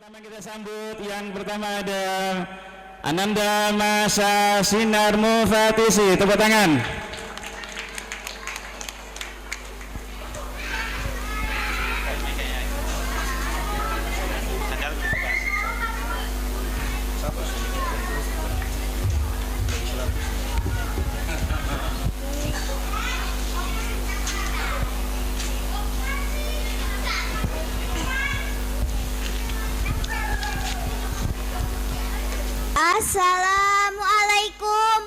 Pertama kita sambut yang pertama ada Ananda Masa Sinar Mufatisi, tepuk tangan. Assalamualaikum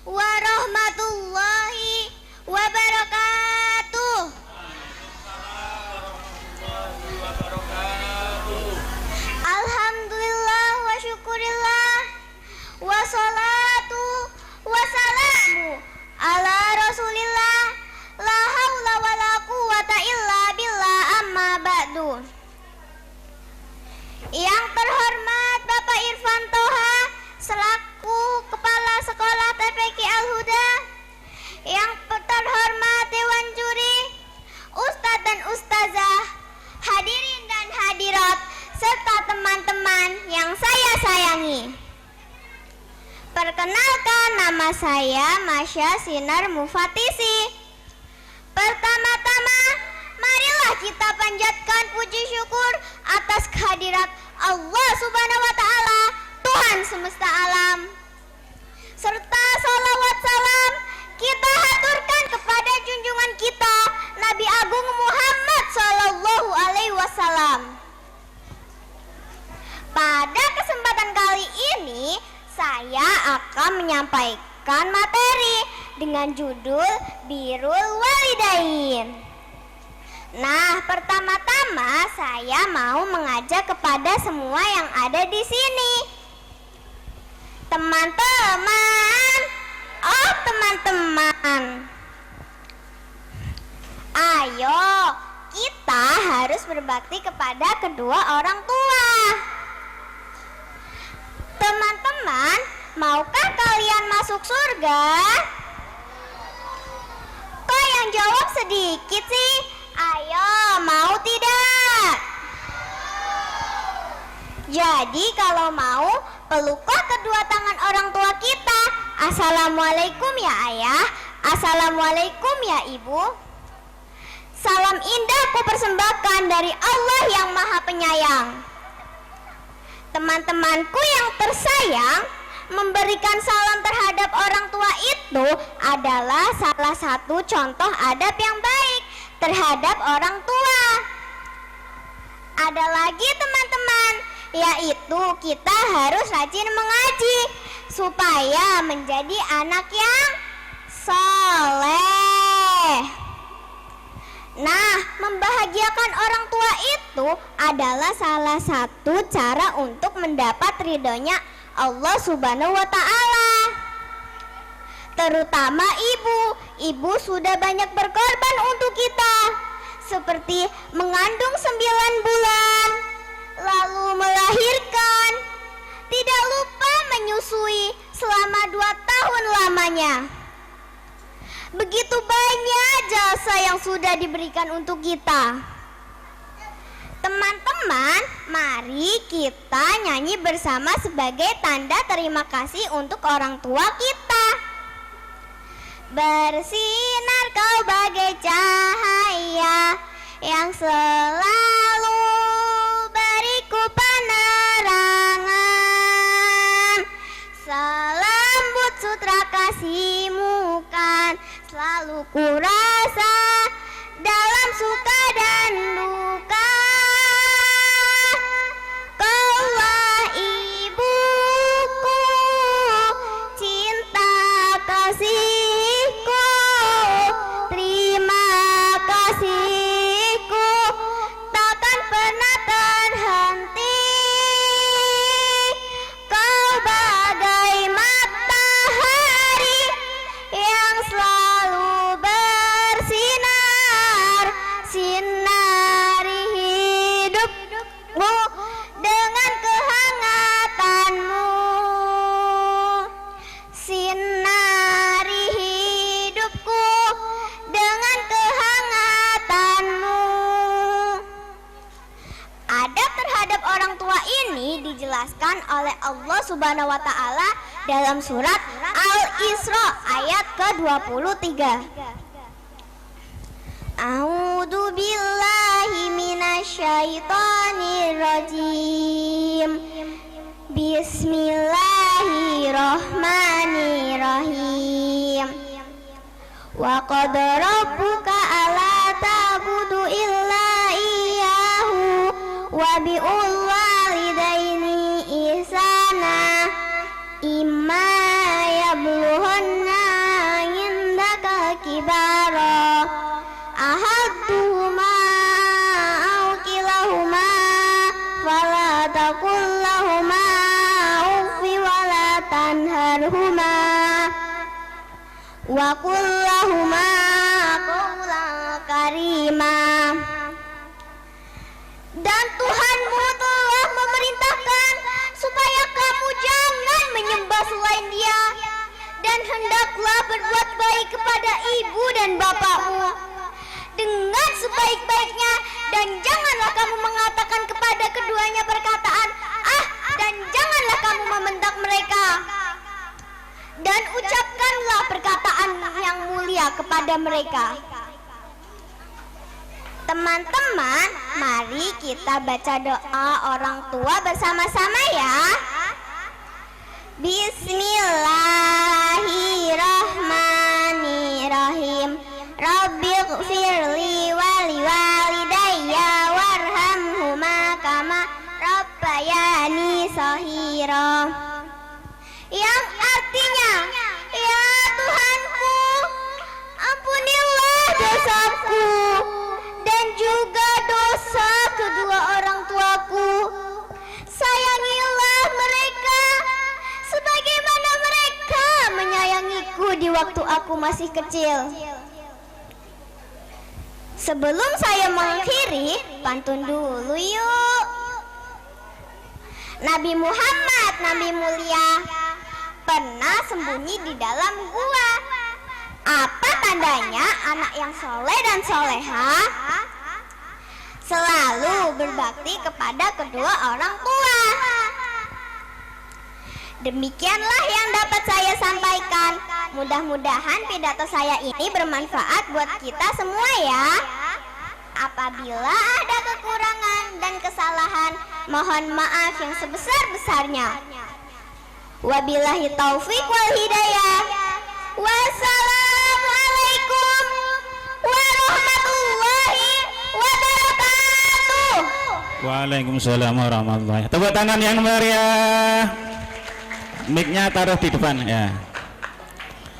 warahmatullahi wabarakatuh. Alhamdulillah wa syukurillah wassalatu wassalamu ala rasulillah la haula wala quwata illa billah amma ba'du. Yang terhormat Bapak Irfan Toha selaku Kepala Sekolah TPQ Al-Huda, yang terhormat Dewan Juri, Ustadz dan Ustazah, hadirin dan hadirat, serta teman-teman yang saya sayangi. Perkenalkan, nama saya Masya Sinar Mufatisi. Pertama-tama, marilah kita panjatkan puji syukur atas kehadirat Allah Subhanahu wa Ta'ala, Tuhan semesta alam, serta salawat salam kita haturkan kepada junjungan kita Nabi Agung Muhammad Sallallahu Alaihi Wasallam. Pada kesempatan kali ini saya akan menyampaikan materi dengan judul Birrul Walidain. Nah, pertama-tama saya mau mengajak kepada semua yang ada di sini. Teman-teman, teman-teman, ayo kita harus berbakti kepada kedua orang tua. Teman-teman, maukah kalian masuk surga? Kok yang jawab sedikit sih? Ayo, mau tidak? Jadi kalau mau, peluklah kedua tangan orang tua kita. Assalamualaikum ya ayah, assalamualaikum ya ibu. Salam indah ku persembahkan dari Allah yang maha penyayang. Teman-temanku yang tersayang, memberikan salam terhadap orang tua itu adalah salah satu contoh adab yang baik terhadap orang tua. Ada lagi teman-teman, yaitu kita harus rajin mengaji supaya menjadi anak yang soleh. Nah, membahagiakan orang tua itu adalah salah satu cara untuk mendapat ridhonya Allah Subhanahu wa Ta'ala. Terutama ibu sudah banyak berkorban untuk kita, seperti mengandung 9 bulan, lalu melahirkan, tidak lupa menyusui selama 2 tahun lamanya. Begitu banyak jasa yang sudah diberikan untuk kita. Teman-teman, mari kita nyanyi bersama sebagai tanda terima kasih untuk orang tua kita. Bersinar kau bagai cahaya yang selalu beriku penerangan. Selembut sutra kasihmu kan selalu ku rasa dalam suka dan duka. Kaulah ibuku, cinta kasihku, terima kasihku takkan pernah terhenti. Kau bagai matahari yang selalu bersinar dijelaskan oleh Allah Subhanahu wa taala dalam surat Al-Isra ayat ke-23. A'udzu billahi minasyaitonir rajim. Bismillahirrahmanirrahim. Wa qad rabbuka alla ta'budu illa iyyahu wa bi'ul walidaini ihsana imma yablughanna 'indaka kibara ahaduhuma aw kilahuma fala taqul lahumā uffi wa la tanharhumā wa qul lahumā qawlan karīmā. Dan Tuhanmu telah memerintahkan supaya kamu jangan menyembah selain Dia, dan hendaklah berbuat baik kepada ibu dan bapakmu dengan sebaik-baiknya, dan janganlah kamu mengatakan kepada keduanya perkataan "ah", dan janganlah kamu membentak mereka, dan ucapkanlah perkataan yang mulia kepada mereka. Teman-teman, mari kita baca doa orang tua bersama-sama ya. Bismillahirrahmanirrahim. Rabbighfirli wa liwalidayya warhamhuma kama rabbayani shaghira. Yang artinya, ya Tuhanku, ampunilah dosaku dan juga dosa kedua orang tuaku. Sayangilah mereka sebagaimana mereka menyayangiku di waktu aku masih kecil. Sebelum saya mengakhiri, pantun dulu yuk. Nabi Muhammad, Nabi mulia, pernah sembunyi di dalam gua. Apa tandanya anak yang soleh dan soleha selalu berbakti kepada kedua orang tua? Demikianlah yang dapat saya sampaikan. Mudah-mudahan pidato saya ini bermanfaat buat kita semua ya. Apabila ada kekurangan dan kesalahan, mohon maaf yang sebesar-besarnya. Wabillahi taufik wal hidayah. Wassalamualaikum warahmatullahi wabarakatuh. Waalaikumsalam warahmatullahi. Tepuk tangan yang meriah. Mic-nya taruh di depan ya.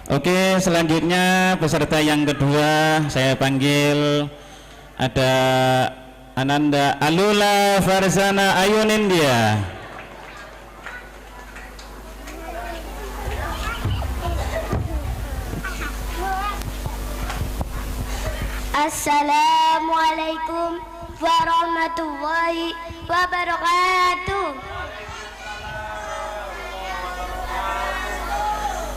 Oke, selanjutnya peserta yang kedua saya panggil ada Ananda Alula Farzana Ayunindia. Assalamualaikum warahmatullahi wabarakatuh.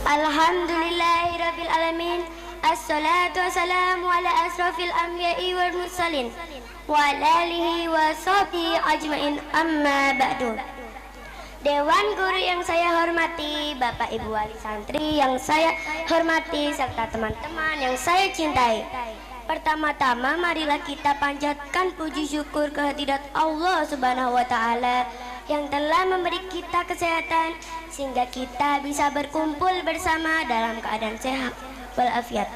Alhamdulillahirabbil alamin. Assalatu wassalamu ala asrafil anbiya'i wal mursalin wa ala alihi wa sahbihi ajmain, amma ba'du. Dewan guru yang saya hormati, Bapak Ibu wali santri yang saya hormati, serta teman-teman yang saya cintai. Pertama-tama marilah kita panjatkan puji syukur kehadirat Allah Subhanahu wa taala yang telah memberi kita kesehatan sehingga kita bisa berkumpul bersama dalam keadaan sehat walafiat.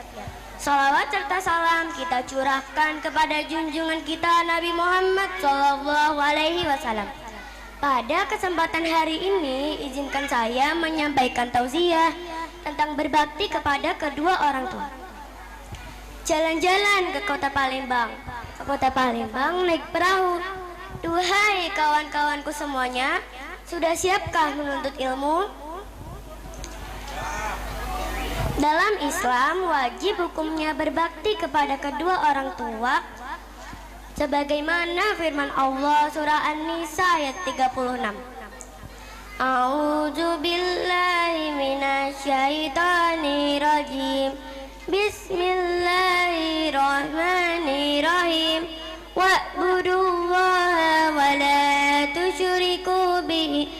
Salawat serta salam kita curahkan kepada junjungan kita Nabi Muhammad SAW. Pada kesempatan hari ini, izinkan saya menyampaikan tausiah tentang berbakti kepada kedua orang tua. Jalan-jalan ke kota Palembang. Ke kota Palembang naik perahu. Duhai kawan-kawanku semuanya, sudah siapkah menuntut ilmu? Dalam Islam wajib hukumnya berbakti kepada kedua orang tua sebagaimana firman Allah surah An-Nisa ayat 36. A'udzu billahi minasyaitonir rajim. Bismillahirrahmanirrahim. Wa'budullaha wa la tusyriku bihi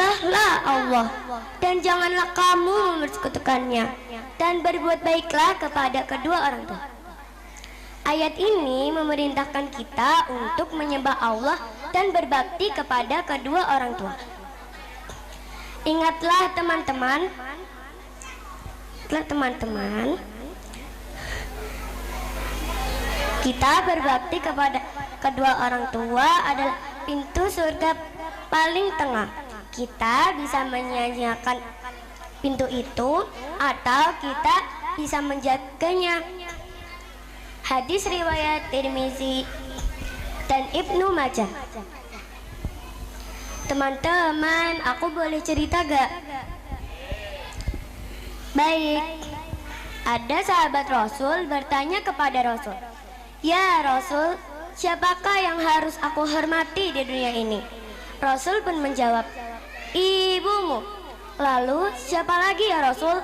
Sembahlah Allah dan janganlah kamu mempersekutukannya, dan berbuat baiklah kepada kedua orang tua. Ayat ini memerintahkan kita untuk menyembah Allah dan berbakti kepada kedua orang tua. Ingatlah teman-teman, kita berbakti kepada kedua orang tua adalah pintu surga paling tengah. Kita bisa menyanyiakan pintu itu atau kita bisa menjaganya. Hadis riwayat Tirmizi dan Ibnu Majah. Teman-teman, aku boleh cerita gak? Baik. Ada sahabat Rasul bertanya kepada Rasul, "Ya Rasul, siapakah yang harus aku hormati di dunia ini?" Rasul pun menjawab, "Ibumu." "Lalu siapa lagi ya Rasul?"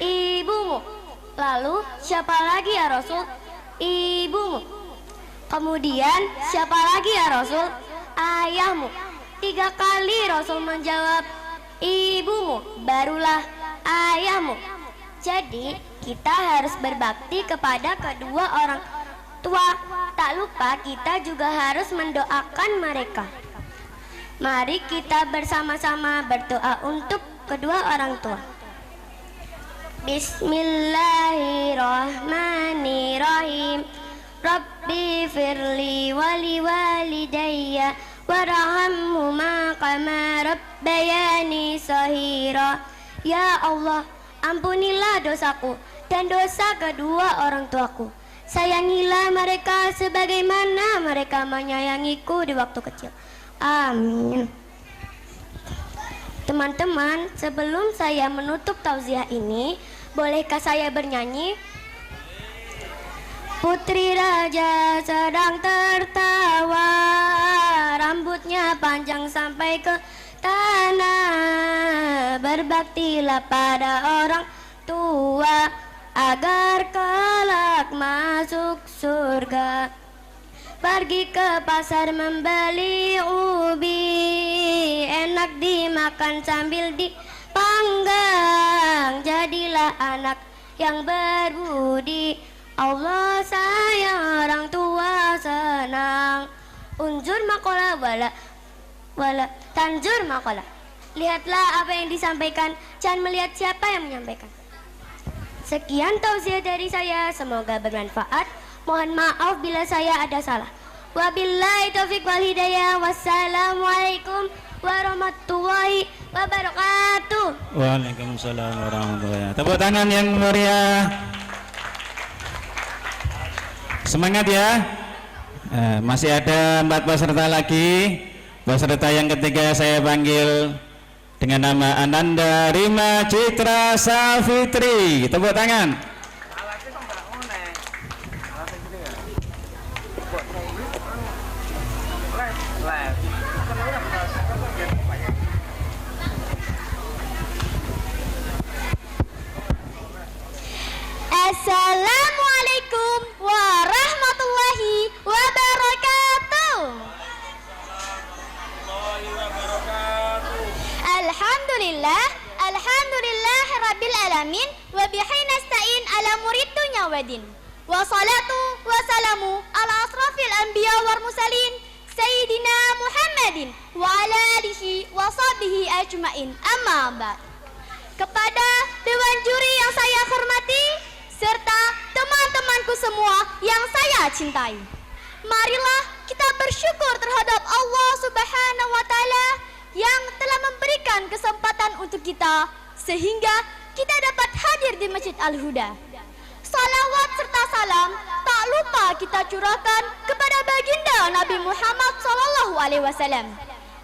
"Ibumu." "Lalu siapa lagi ya Rasul?" "Ibumu." "Kemudian siapa lagi ya Rasul?" "Ayahmu." 3 kali Rasul menjawab, "Ibumu," barulah ayahmu. Jadi kita harus berbakti kepada kedua orang tua. Tak lupa kita juga harus mendoakan mereka. Mari kita bersama-sama berdoa untuk kedua orang tua. Bismillahirrahmanirrahim. Rabbi firli wali walidayya warhamhuma kama rabbayani shahira. Ya Allah, ampunilah dosaku dan dosa kedua orang tuaku. Sayangilah mereka sebagaimana mereka menyayangiku di waktu kecil. Amin. Teman-teman, sebelum saya menutup tausiah ini, bolehkah saya bernyanyi? Putri raja sedang tertawa, rambutnya panjang sampai ke tanah. Berbaktilah pada orang tua agar kelak masuk surga. Pergi ke pasar membeli ubi, enak dimakan sambil dipanggang. Jadilah anak yang berbudi, Allah sayang orang tua senang. Unjur makola wala tanjur makola. Lihatlah apa yang disampaikan, jangan melihat siapa yang menyampaikan. Sekian tausiah dari saya, semoga bermanfaat. Mohon maaf bila saya ada salah. Wabillahi taufiq wal hidayah. Wassalamualaikum warahmatullahi wabarakatuh. Waalaikumsalam warahmatullahi wabarakatuh. Tepuk tangan yang meriah. Semangat ya. Masih ada 4 peserta lagi. Peserta yang ketiga saya panggil dengan nama Ananda Rima Citra Safitri. Tepuk tangan. Assalamualaikum warahmatullahi wabarakatuh. Alhamdulillah rabbil alamin wa bihi nasta'in ala murid dunya wadin. Wassalatu wassalamu ala asrafil anbiya wal mursalin sayyidina Muhammadin wa ala alihi wa sahbihi ajmain. Amma ba'd. Kepada dewan juri yang saya hormati serta teman-temanku semua yang saya cintai, marilah kita bersyukur terhadap Allah Subhanahu wa Ta'ala yang telah memberikan kesempatan untuk kita sehingga kita dapat hadir di Masjid Al-Huda. Salawat serta salam tak lupa kita curahkan kepada baginda Nabi Muhammad SAW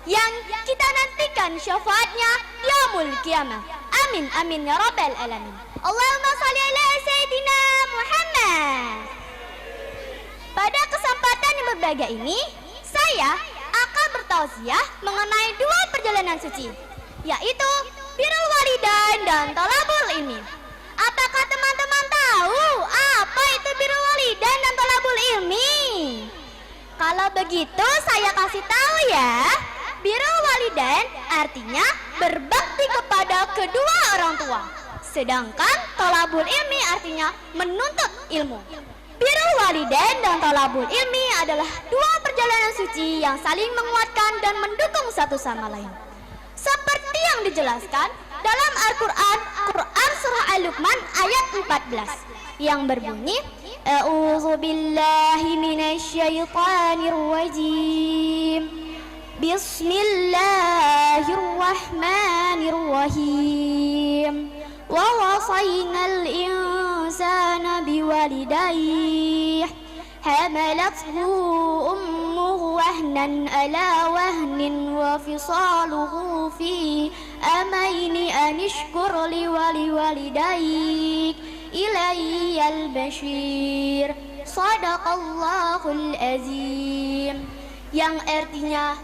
yang kita nantikan syafaatnya di yaumul qiyamah. Amin amin ya rabbal alamin. Allahumma shalli ala sayyidina Muhammad. Pada kesempatan yang berbahagia ini, saya akan bertausiah mengenai 2 perjalanan suci, yaitu birrul walidain dan thalabul ilmi. Apakah teman-teman tahu apa itu birrul walidain dan thalabul ilmi? Kalau begitu saya kasih tahu ya. birrul walidain artinya berbakti kepada kedua orang tua. Sedangkan thalabul ilmi artinya menuntut ilmu. Birrul walidain dan thalabul ilmi adalah dua perjalanan suci yang saling menguatkan dan mendukung satu sama lain. Seperti yang dijelaskan dalam Al-Quran, Quran Surah Al-Luqman ayat 14 yang berbunyi, A'udzu billahi minasyaitonir rajim. Bismillahirrahmanirrahim. Wa wasaynal insana biwalidayhi hamalathu ummuhu wahnan ala wahnin wa fisaluhu fi amaini anishkur li waliwalidayk ilayyal bashir. Sadaqallahul azim. Yang artinya,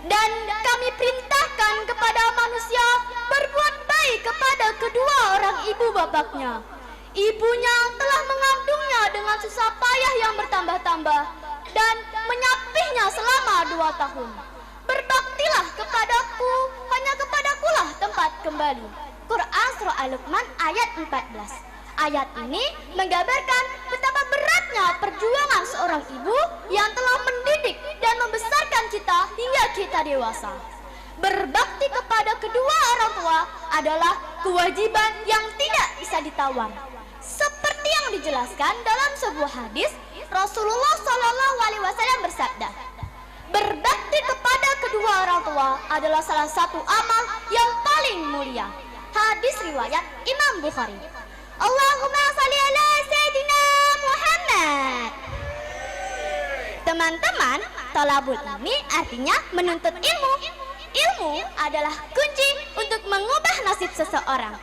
dan kami perintahkan kepada manusia berbuat baik kepada kedua orang ibu bapaknya. Ibunya telah mengandungnya dengan susah payah yang bertambah-tambah dan menyapihnya selama 2 tahun. Berbaktilah kepadaku, hanya kepadakulah tempat kembali. Quran Surah Al-Luqman ayat 14. Ayat ini menggambarkan betapa beratnya perjuangan seorang ibu yang telah mendidik dan membesarkan kita hingga kita dewasa. Berbakti kepada kedua orang tua adalah kewajiban yang tidak bisa ditawar. Seperti yang dijelaskan dalam sebuah hadis, Rasulullah SAW bersabda, berbakti kepada kedua orang tua adalah salah satu amal yang paling mulia. Hadis riwayat Imam Bukhari. Allahumma shalli ala Sayyidina Muhammad. Teman-teman, thalabul ilmi artinya menuntut ilmu. Ilmu adalah kunci untuk mengubah nasib seseorang.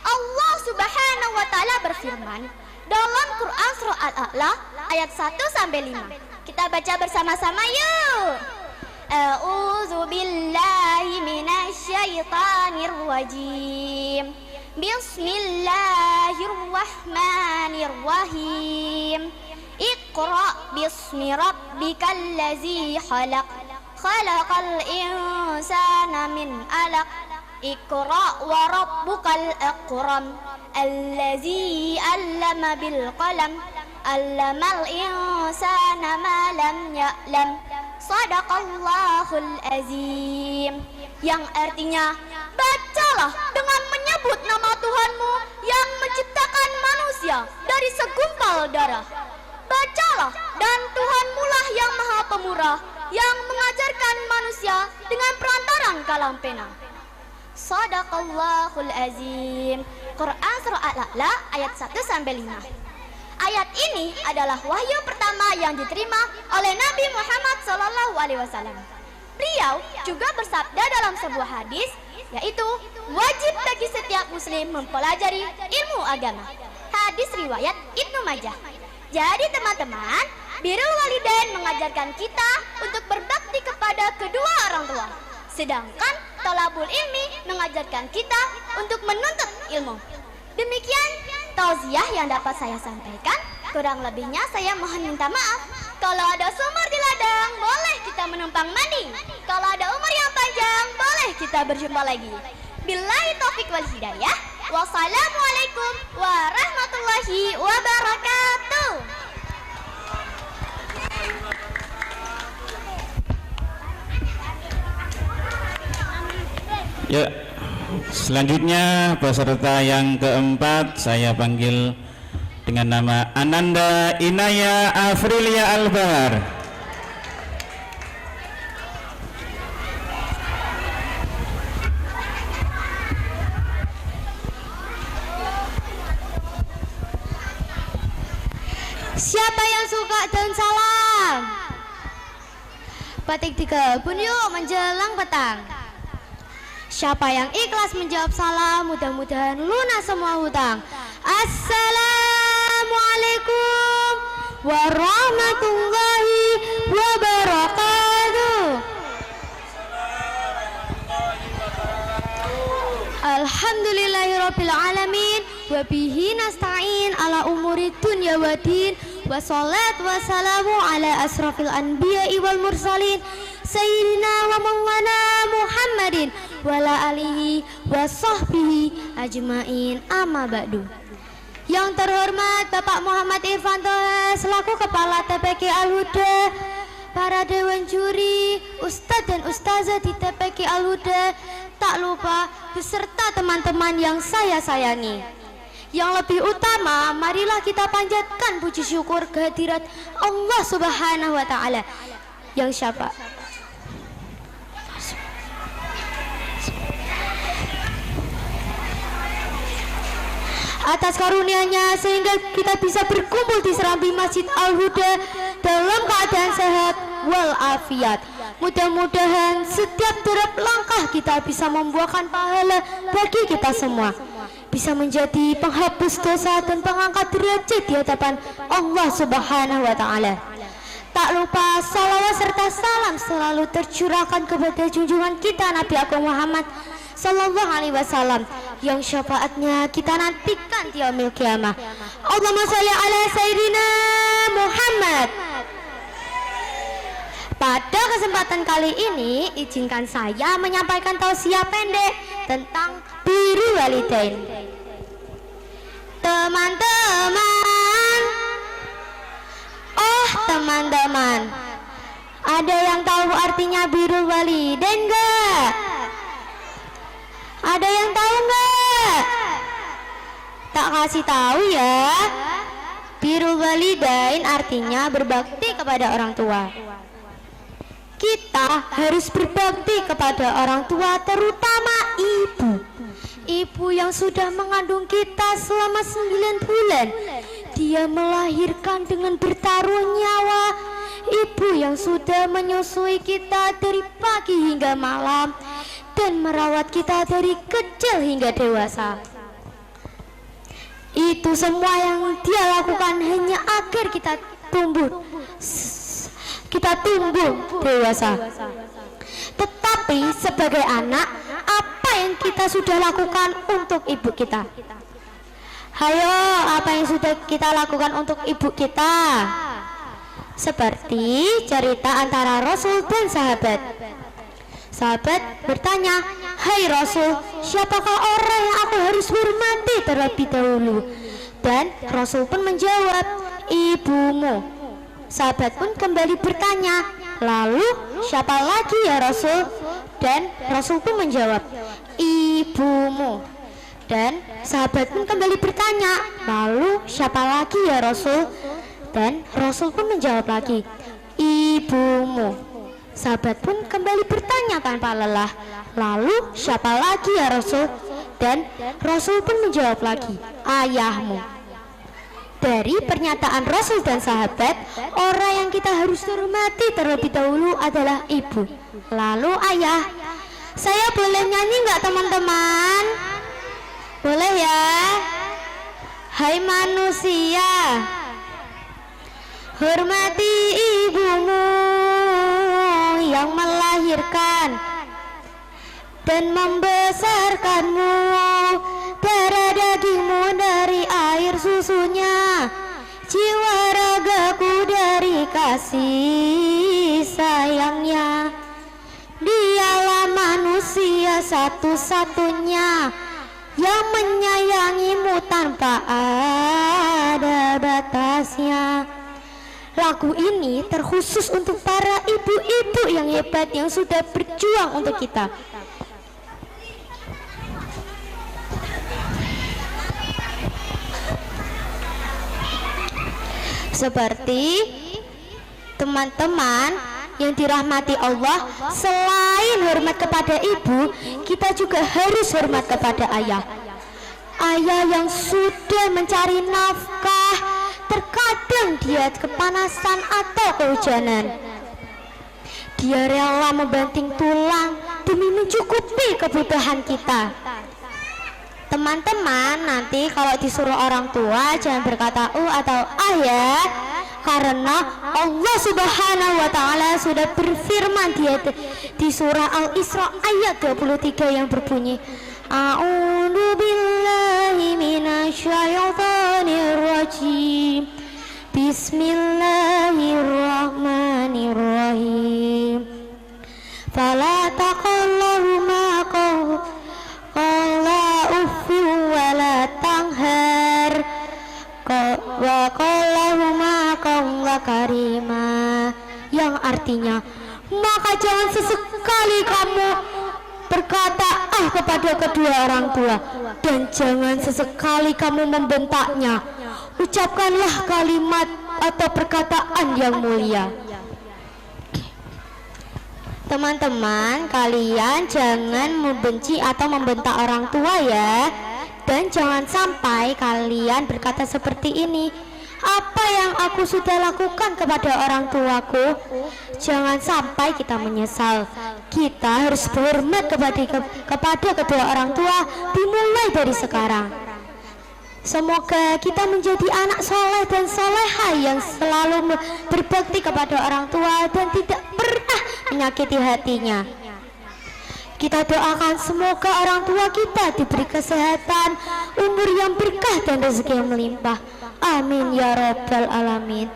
Allah Subhanahu wa taala berfirman dalam Quran Surah Al-A'la ayat 1-5. Kita baca bersama-sama yuk. A'udzu billahi minasyaitonir rajim. Bismillahirrahmanirrahim. Iqra bismi rabbikal ladzi khalaq. Khalaqal insana min 'alaq. Iqra wa rabbukal akram. Allazi 'allama bil qalam. 'Allamal insana ma lam ya'lam. Shadaqallahul azim. Yang artinya, bacalah dengan menyebut nama Tuhanmu yang menciptakan manusia dari segumpal darah. Bacalah, dan Tuhanmu lah yang maha pemurah, yang mengajarkan manusia dengan perantaran kalam pena. Shadaqallahul azim. Quran Surah Al-A'la ayat 1-5. Ayat ini adalah wahyu pertama yang diterima oleh Nabi Muhammad SAW. Beliau juga bersabda dalam sebuah hadis, yaitu wajib bagi setiap muslim mempelajari ilmu agama. Hadis riwayat Ibnu Majah. Jadi teman-teman, birrul walidain mengajarkan kita untuk berbakti kepada kedua orang tua. Sedangkan thalabul ilmi mengajarkan kita untuk menuntut ilmu. Demikian tausiah yang dapat saya sampaikan. Kurang lebihnya saya mohon minta maaf. Kalau ada sumur di ladang, boleh kita menumpang mandi. Kalau ada umur yang panjang, boleh kita berjumpa lagi. Billahi taufik wal hidayah. Wassalamualaikum warahmatullahi wabarakatuh. Ya, selanjutnya peserta yang keempat saya panggil dengan nama Ananda Inaya Afrilia Albar. Siapa yang suka dan salam? Batik 3 pun yuk menjelang petang. Siapa yang ikhlas menjawab salam, mudah-mudahan lunas semua hutang. Assalamualaikum warahmatullahi wabarakatuh. Alhamdulillahirabbil alamin wa bihi nasta'in ala umuri dunya waddin. Wassalatu wassalamu ala asrafil anbiya'i wal mursalin sayyidina wa maulana Muhammadin wa ala alihi wa sahbihi ajmain, amma ba'du. Yang terhormat Bapak Muhammad Irfanto selaku Kepala TPQ Al-Huda, para dewan juri, Ustadz dan Ustazah di TPQ Al-Huda, tak lupa beserta teman-teman yang saya sayangi. Yang lebih utama, marilah kita panjatkan puji syukur kehadirat Allah Subhanahu wa Ta'ala yang syafa. Atas karunia-Nya sehingga kita bisa berkumpul di serambi Masjid Al-Huda dalam keadaan sehat walafiat. Mudah-mudahan setiap derap langkah kita bisa membuahkan pahala bagi kita semua, bisa menjadi penghapus dosa dan pengangkat derajat di hadapan Allah Subhanahu wa Ta'ala. Tak lupa salawat serta salam selalu tercurahkan kepada junjungan kita Nabi Agung Muhammad Sallallahu Alaihi Wasallam yang syafaatnya kita nantikan di yaumil qiyamah. Allahumma sholli ala sayyidina Muhammad. Pada kesempatan kali ini izinkan saya menyampaikan tausiah pendek tentang birrul walidain. Teman-teman, oh teman-teman, ada yang tahu artinya birrul walidain enggak? Ada yang tahu enggak? Tak kasih tahu ya. Birrul walidain artinya berbakti kepada orang tua. Kita harus berbakti kepada orang tua, terutama ibu. Ibu yang sudah mengandung kita selama 9 bulan. Dia melahirkan dengan bertaruh nyawa. Ibu yang sudah menyusui kita dari pagi hingga malam dan merawat kita dari kecil hingga dewasa. Itu semua yang dia lakukan hanya agar kita tumbuh dewasa. Tetapi sebagai anak, apa yang kita sudah lakukan untuk ibu kita? Hayo, apa yang sudah kita lakukan untuk ibu kita? Seperti cerita antara Rasul dan sahabat. Sahabat bertanya, "Hai Rasul, siapakah orang yang aku harus hormati terlebih dahulu?" Dan Rasul pun menjawab, "Ibumu." Sahabat pun kembali bertanya, "Lalu siapa lagi ya Rasul?" Dan Rasul pun menjawab, "Ibumu." Dan sahabat pun kembali bertanya, "Lalu siapa lagi ya Rasul?" Dan Rasul pun menjawab lagi, "Ibumu." Sahabat pun kembali bertanya tanpa lelah, "Lalu siapa lagi ya Rasul?" Dan Rasul pun menjawab lagi, "Ayahmu." Dari pernyataan Rasul dan sahabat, orang yang kita harus hormati terlebih dahulu adalah ibu, lalu ayah. Saya boleh nyanyi nggak teman-teman? Boleh ya? Hai manusia, hormati ibumu yang melahirkan dan membesarkanmu, darah dagingmu dari air susunya, jiwa ragaku dari kasih sayangnya. Dialah manusia satu-satunya yang menyayangimu tanpa ada batasnya. Lagu ini terkhusus untuk para ibu-ibu yang hebat yang sudah berjuang untuk kita. Seperti teman-teman yang dirahmati Allah, selain hormat kepada ibu, kita juga harus hormat kepada ayah. Ayah yang sudah mencari nafkah, terkadang dia kepanasan atau kehujanan. Dia rela membanting tulang demi mencukupi kebutuhan kita. Teman-teman, nanti kalau disuruh orang tua jangan berkata atau ya, karena Allah Subhanahu wa Ta'ala sudah berfirman di surah Al-Isra ayat 23 yang berbunyi, A'udzu billahi minasyaitonir rajim. Bismillahirrahmanirrahim. anta karima, yang artinya maka jangan sesekali kamu berkata kepada kedua orang tua, dan jangan sesekali kamu membentaknya. Ucapkanlah kalimat atau perkataan yang mulia. Teman-teman, kalian jangan membenci atau membentak orang tua ya. Dan jangan sampai kalian berkata seperti ini, apa yang aku sudah lakukan kepada orang tuaku. Jangan sampai kita menyesal. Kita harus berhormat kepada kedua orang tua dimulai dari sekarang. Semoga kita menjadi anak soleh dan soleha yang selalu berbakti kepada orang tua dan tidak pernah menyakiti hatinya. Kita doakan semoga orang tua kita diberi kesehatan, umur yang berkah dan rezeki yang melimpah. Amin ya rabbal alamin.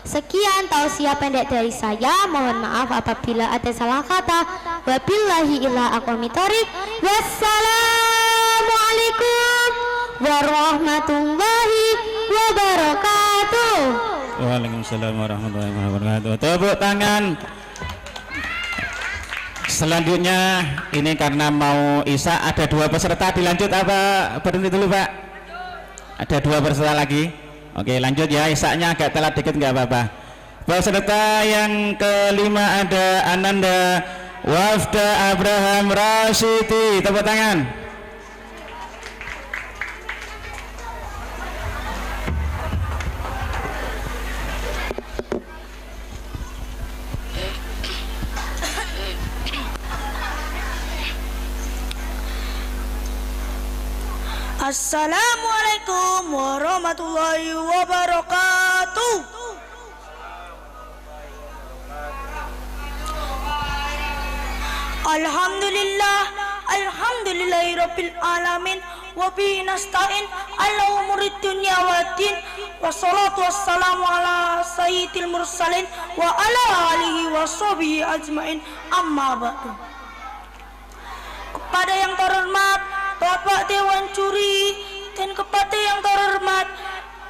Sekian tausiah pendek dari saya. Mohon maaf apabila ada salah kata. Wabillahi illa aqwamit thoriq. Wassalamualaikum warahmatullahi wabarakatuh. Waalaikumsalam warahmatullahi wabarakatuh. Tepuk tangan. Selanjutnya ini karena mau Isya, ada dua peserta. Dilanjut apa berhenti dulu Pak? Ada dua peserta lagi. Oke lanjut ya, Isyanya agak telat dikit nggak apa-apa. Peserta yang kelima ada Ananda Wafda Abraham Rashidi. Tepuk tangan. Assalamualaikum warahmatullahi wabarakatuh. Alhamdulillah, alhamdulillahirabbil alamin, wa bihi nasta'in ala umurid dunya waddin, wassalatu wassalamu ala sayyidil mursalin wa ala alihi washabihi ajmain, amma ba'du. Kepada yang terhormat Bapak Dewan Juri dan kepada yang terhormat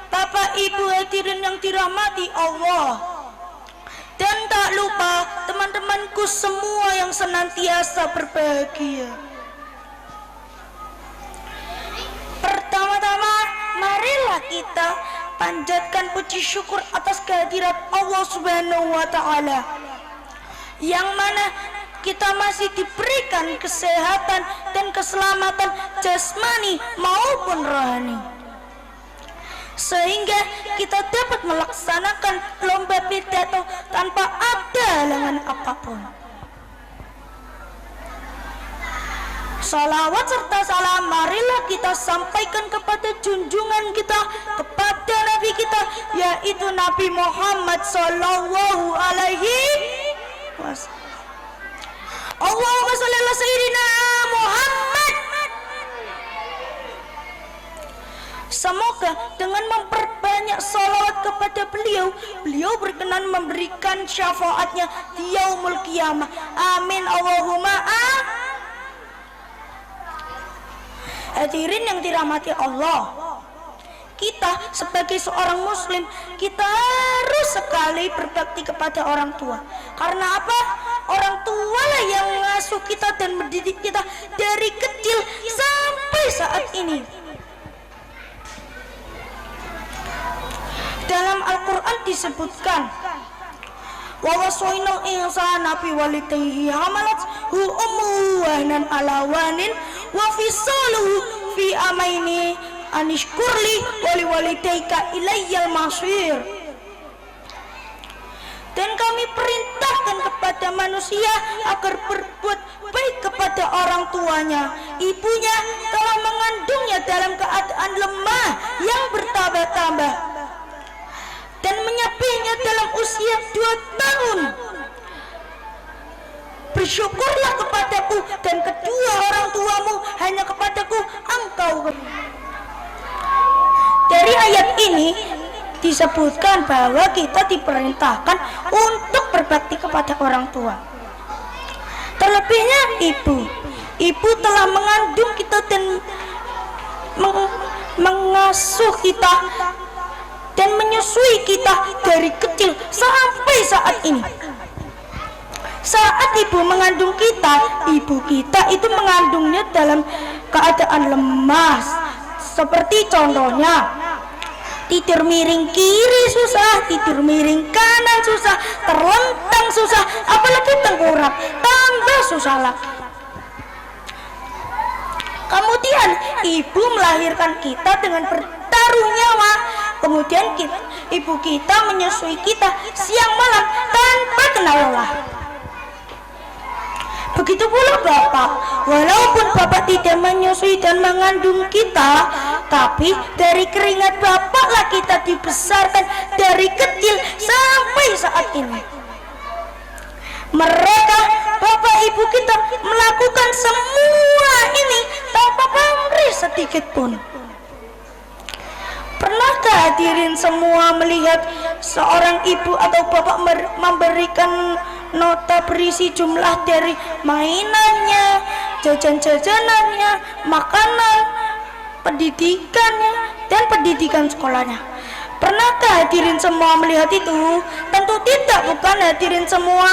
Bapak Ibu hadirin yang dirahmati Allah, dan tak lupa teman-temanku semua yang senantiasa berbahagia. Pertama-tama marilah kita panjatkan puji syukur atas kehadirat Allah Subhanahu wa Ta'ala, yang mana kita masih diberikan kesehatan dan keselamatan jasmani maupun rohani, sehingga kita dapat melaksanakan lomba pidato tanpa ada halangan apapun. Salawat serta salam marilah kita sampaikan kepada junjungan kita, kepada Nabi kita, yaitu Nabi Muhammad Sallallahu Alaihi Wasallam. Allahumma sholli ala sayyidina Muhammad. Semoga dengan memperbanyak salawat kepada beliau berkenan memberikan syafaatnya di yaumul qiyamah. Amin Allahumma amin. Hadirin yang dirahmati Allah, kita sebagai seorang muslim, kita harus sekali berbakti kepada orang tua. Karena apa? Orang tua lah yang mengasuh kita dan mendidik kita dari kecil sampai saat ini. Dalam Al-Quran disebutkan, wa wasainal insana biwalidayhi hamalathu ummuhu wahnan ala wahnin wa fisaluhu fi amaini anishkurli wali walidayka ilayyal masir. Dan kami perintahkan kepada manusia agar berbuat baik kepada orang tuanya. Ibunya telah mengandungnya dalam keadaan lemah yang bertambah-tambah dan menyapihnya dalam usia 2 tahun. Bersyukurlah kepadaku dan kedua orang tuamu, hanya kepadaku engkau. Dari ayat ini disebutkan bahwa kita diperintahkan untuk berbakti kepada orang tua. Terlebihnya ibu telah mengandung kita dan mengasuh kita dan menyusui kita dari kecil sampai saat ini. Saat ibu mengandung kita, ibu kita itu mengandungnya dalam keadaan lemas. Seperti contohnya, tidur miring kiri susah, tidur miring kanan susah, terlentang susah, apalagi tengkurap, tambah susah lagi. Kemudian ibu melahirkan kita dengan bertaruh nyawa. Kemudian ibu kita menyusui kita siang malam tanpa kenal lelah. Begitu pula Bapak, walaupun Bapak tidak menyusui dan mengandung kita, tapi dari keringat Bapaklah kita dibesarkan dari kecil sampai saat ini. Mereka, Bapak Ibu kita melakukan semua ini tanpa pamrih sedikit pun. Pernahkah hadirin semua melihat seorang ibu atau bapak memberikan nota berisi jumlah dari mainannya, jajan-jajanannya, makanan, pendidikannya, dan pendidikan sekolahnya? Pernahkah hadirin semua melihat itu? Tentu tidak, bukan hadirin semua.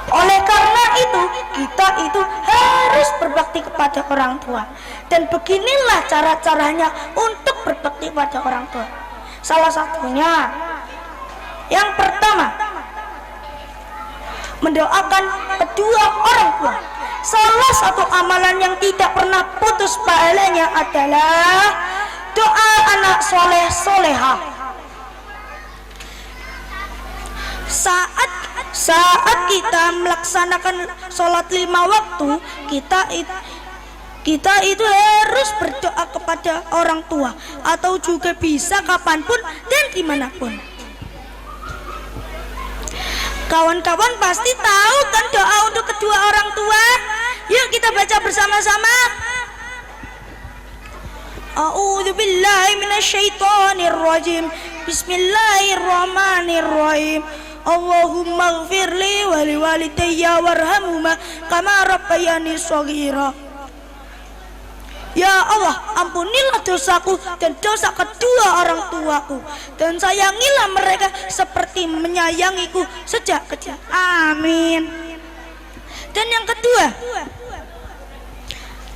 Oleh karena itu, kita itu harus berbakti kepada orang tua. Dan beginilah cara-caranya untuk berbakti pada orang tua. Salah satunya, yang pertama, mendoakan kedua orang tua. Salah satu amalan yang tidak pernah putus pahalanya adalah doa anak soleh solehah. Saat kita melaksanakan sholat 5 waktu, kita itu harus berdoa kepada orang tua, atau juga bisa kapanpun dan dimanapun. Kawan-kawan pasti tahu kan doa untuk kedua orang tua? Yuk kita baca bersama-sama. A'udzu billahi minasyaitonir rajim. Bismillahirrahmanirrahim. Allahumma ighfirli wa liwalidayya warhamhuma kama rabbayani shaghira. Ya Allah, ampunilah dosaku dan dosa kedua orang tuaku, dan sayangilah mereka seperti menyayangiku sejak kecil. Amin. Dan yang kedua,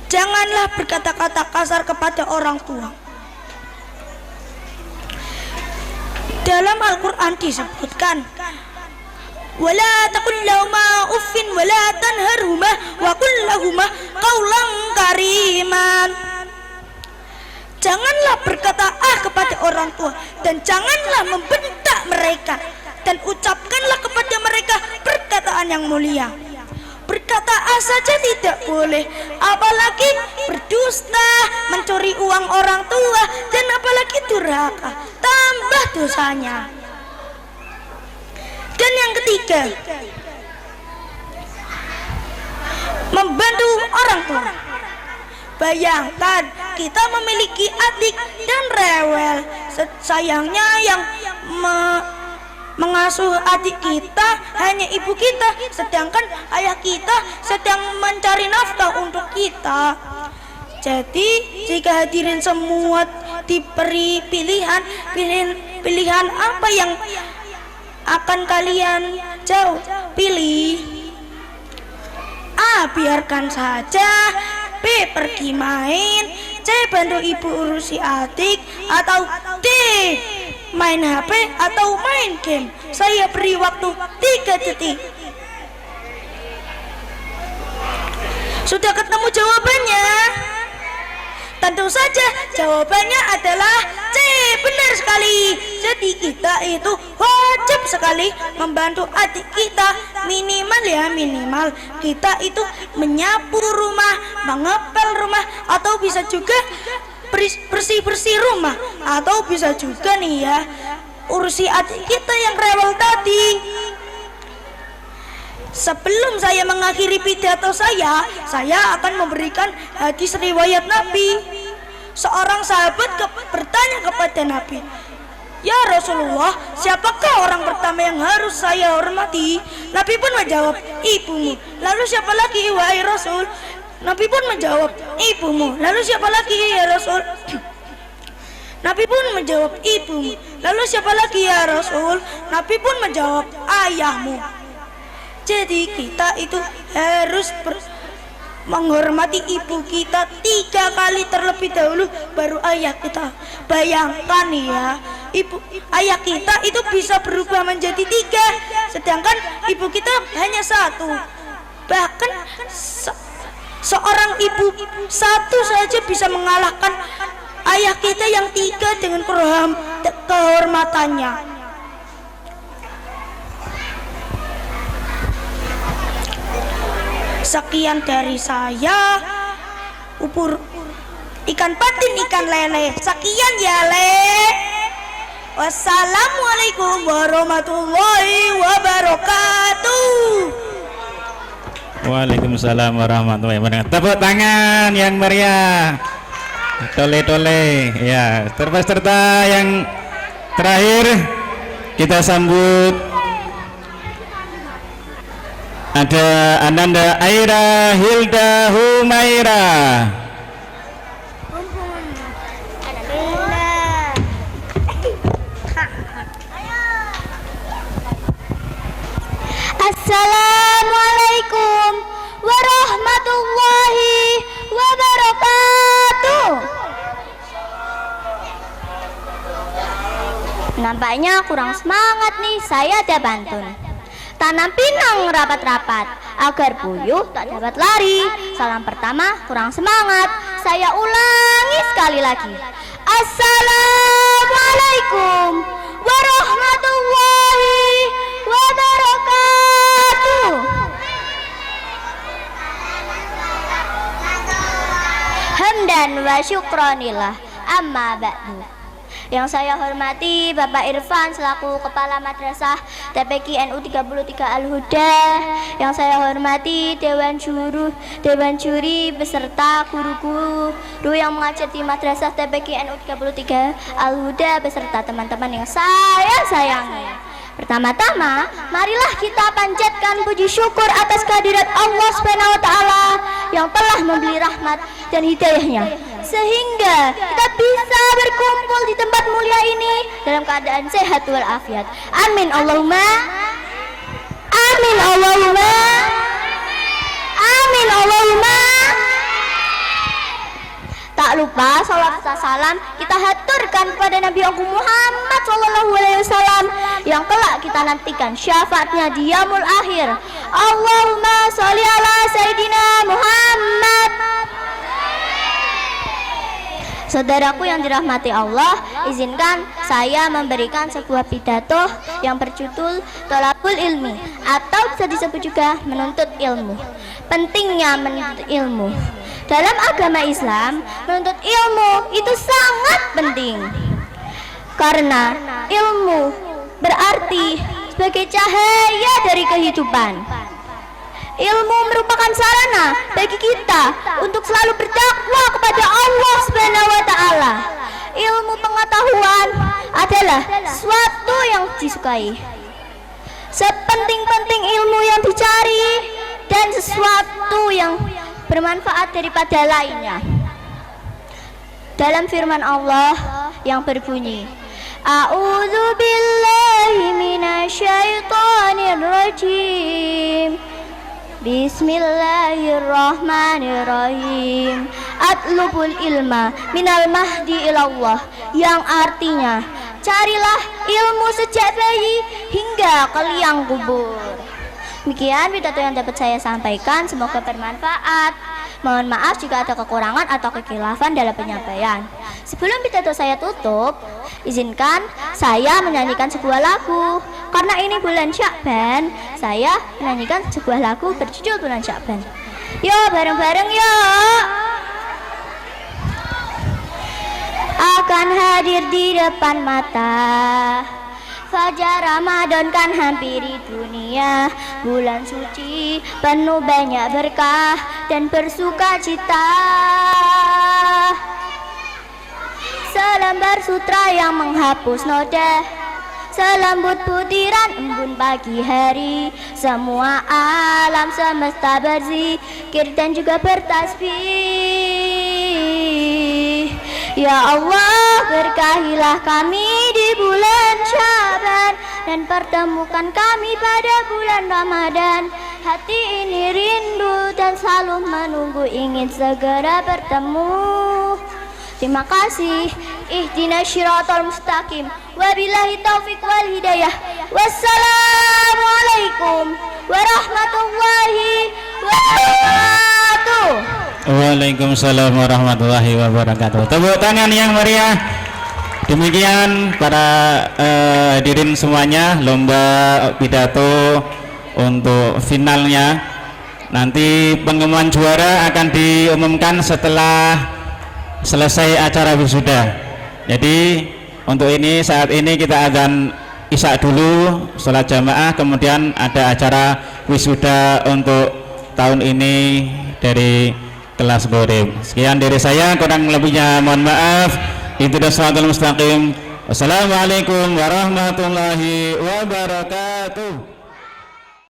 janganlah berkata-kata kasar kepada orang tua. Dalam Al-Quran disebutkan, wala taqul lahuma uffin wala tanharhuma wa qul lahuma qaulan kariman. Janganlah berkata kepada orang tua, dan janganlah membentak mereka, dan ucapkanlah kepada mereka perkataan yang mulia. Berkata saja tidak boleh, apalagi berdusta, mencuri uang orang tua, dan apalagi durhaka, tambah dosanya. Dan yang ketiga, membantu orang tua. Bayangkan kita memiliki adik dan rewel. Sayangnya yang mengasuh adik kita hanya ibu kita, sedangkan ayah kita sedang mencari nafkah untuk kita. Jadi jika hadirin semua diberi pilihan apa yang akan kalian pilih? A. Biarkan saja. B. Pergi main. C. Bantu ibu urusi adik. Atau D. Main HP atau main game. Saya beri waktu 3 detik. Sudah ketemu jawabannya? Tentu saja jawabannya adalah C. Benar sekali. Jadi kita itu wajib sekali membantu adik kita. Minimal kita itu menyapu rumah, mengepel rumah, atau bisa juga bersih-bersih rumah, atau bisa juga nih ya, urusi adik kita yang rewel tadi. Sebelum saya mengakhiri pidato saya akan memberikan hadis riwayat Nabi. Seorang sahabat bertanya kepada Nabi, "Ya Rasulullah, siapakah orang pertama yang harus saya hormati?" Nabi pun menjawab, "Ibumu." "Lalu siapa lagi wahai Rasul?" Nabi pun menjawab, "Ibumu." "Lalu siapa lagi ya Rasul?" Nabi pun menjawab, ibumu. Lalu siapa lagi ya Rasul? Nabi pun menjawab, ayahmu. Jadi kita itu harus menghormati ibu kita 3 kali terlebih dahulu, baru ayah kita. Bayangkan ya, ayah kita itu bisa berubah menjadi 3, sedangkan ibu kita hanya 1. Bahkan seorang ibu 1 saja bisa mengalahkan ayah kita yang 3 dengan kehormatannya. Sekian dari saya, upur ikan patin ikan lele. Sekian ya le. Wassalamualaikum warahmatullahi wabarakatuh. Waalaikumsalam warahmatullahi wabarakatuh. Tepuk tangan yang meriah. Tole-tole. Ya, peserta yang terakhir kita sambut ada Ananda Aira Hilda Humaira. Assalamualaikum warahmatullahi wabarakatuh. Nampaknya kurang semangat nih, saya ada pantun. Tanam pinang rapat-rapat agar puyuh tak dapat lari. Salam pertama kurang semangat, saya ulangi sekali lagi. Assalamualaikum warahmatullahi wabarakatuh. Hamdan wa syukronillah, amma ba'du. Yang saya hormati Bapak Irfan selaku Kepala Madrasah TPQ NU 33 Al-Huda. Yang saya hormati Dewan Juri beserta guru-guru yang mengajar di Madrasah TPQ NU 33 Al-Huda beserta teman-teman yang saya sayangi. Pertama-tama, marilah kita panjatkan puji syukur atas kehadirat Allah Subhanahu wa taala yang telah memberi rahmat dan hidayahnya sehingga kita bisa berkumpul di tempat mulia ini dalam keadaan sehat walafiat. Amin Allahumma. Amin Allahumma. Amin Allahumma. Tak lupa salawat serta salam kita haturkan kepada Nabi Agung Muhammad SAW yang kelak kita nantikan syafaatnya di yaumul akhir. Allahumma sholli ala Sayyidina Muhammad. Saudaraku yang dirahmati Allah, izinkan saya memberikan sebuah pidato yang berjudul Thalabul Ilmi atau bisa disebut juga menuntut ilmu. Pentingnya menuntut ilmu. Dalam agama Islam, menuntut ilmu itu sangat penting. Karena ilmu berarti sebagai cahaya dari kehidupan. Ilmu merupakan sarana bagi kita untuk selalu berdakwah kepada Allah Subhanahu wa taala. Ilmu pengetahuan adalah sesuatu yang disukai. Sepenting-penting ilmu yang dicari dan sesuatu yang bermanfaat daripada lainnya. Dalam firman Allah yang berbunyi, A'udzu billahi minasyaitonir rajim. Bismillahirrahmanirrahim. Atlubul ilma minal mahdi ilallah, yang artinya carilah ilmu sejak bayi hingga ke liang kubur. Demikian pidato yang dapat saya sampaikan, semoga bermanfaat. Mohon maaf jika ada kekurangan atau kekhilafan dalam penyampaian. Sebelum pidato saya tutup, izinkan saya menyanyikan sebuah lagu. Karena ini bulan Sya'ban, saya menyanyikan sebuah lagu berjudul Bulan Sya'ban. Yo, bareng-bareng yuk. Akan hadir di depan mata, fajar Ramadan kan hampiri dunia. Bulan suci penuh banyak berkah dan bersuka cita. Selembar sutra yang menghapus noda, selembut butiran embun pagi hari. Semua alam semesta berzikir dan juga bertasbih. Ya Allah berkahilah kami di bulan Syaban dan pertemukan kami pada bulan Ramadan. Hati ini rindu dan selalu menunggu ingin segera bertemu. Terima kasih. Ihdinas syiratal mustaqim. Wabillahi taufiq wal hidayah. Wassalamualaikum warahmatullahi wabarakatuh. Waalaikumsalam warahmatullahi wabarakatuh. Tepuk tangan yang meriah. Demikian para hadirin semuanya, lomba pidato untuk finalnya. Nanti pengumuman juara akan diumumkan setelah selesai acara wisuda. Jadi untuk ini saat ini kita akan isya dulu, sholat jamaah, kemudian ada acara wisuda untuk tahun ini dari kelas Borib. Sekian dari saya, kurang lebihnya mohon maaf. Ihdinas shiratal mustaqim. Wassalamualaikum warahmatullahi wabarakatuh.